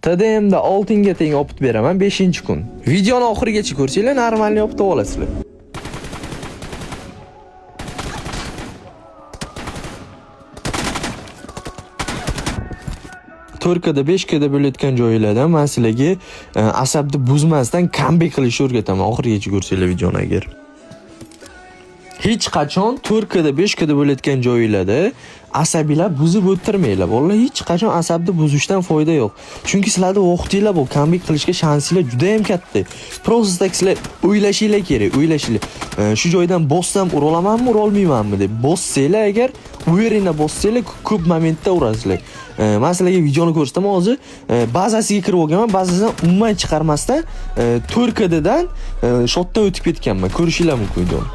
TDMda 6 ga teng olib beraman 5-kun. Videoni oxirigacha ko'rsanglar, normalni olib olasizlar. Turkada 5 ga bo'layotgan joylardan men sizlarga asabni buzmasdan comeback qilishni o'rgataman. Oxirigacha ko'rsanglar videoni agar. Hech qachon Turkada 5 ga bo'layotgan joylarda asabiylar buzib o'tirmanglar. Vallahi hech qachon asabni buzishdan foyda yo'q. Chunki sizlarda vaqtinglar bu comeback qilishga shansinglar juda ham katta. Prosta sizlar o'ylashinglar kerak, o'ylashinglar. Shu joydan bossam ura olamanmi, ura olmaymanmi deb bossanglar agar uveringlar bossanglar ko'p momentda urasizlar. Men sizlarga videoni ko'rsataman hozir. Bazasiga kirib olganman, bazasidan umuman chiqarmasdan Turkadadan shotdan o'tib ketganman. Ko'rishinglar mumkin videoni.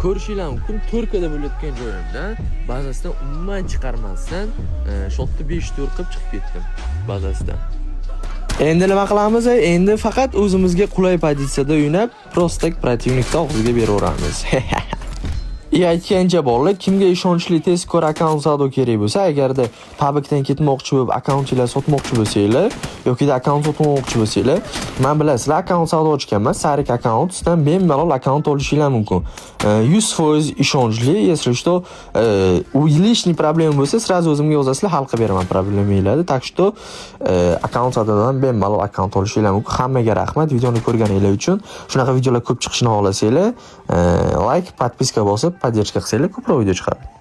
Ko'rishinglar mumkin, Turkiyada bo'layotgan joyimdan bazasidan umuman chiqarmasdan shotni 5 tur qilib chiqib ketdim bazasidan. Endi nima qilamiz? Endi faqat o'zimizga qulay pozitsiyada o'ynab, prostak protivnikni og'ziga beraveramiz. Aytgancha bolalar, kimga ishonchli tezkor akkaunt savdo kerak bo'lsa, agarda publicdan ketmoqchi bo'lib, akkauntlar sotmoqchi bo'lsanglar yoki akkaunt sotmoqchi bo'lsanglar, men bilasizlar, akkaunt savdo ochganman, Sarik akkauntdan bemalol akkaunt olishinglar mumkin. 100% ishonchli, если что, lishniy problem bo'lsa, сразу o'zimga yozasizlar, hal qilib beraman probleminglarni. Так что akkaunt savdodan bemalol akkaunt olishinglar mumkin. Hammaga rahmat videoni ko'rganingiz uchun. Shunaqa videolar ko'p chiqishini xohlasanglar, like, подписка bosib, поддержка qilsanglar ko'proq video chiqadi.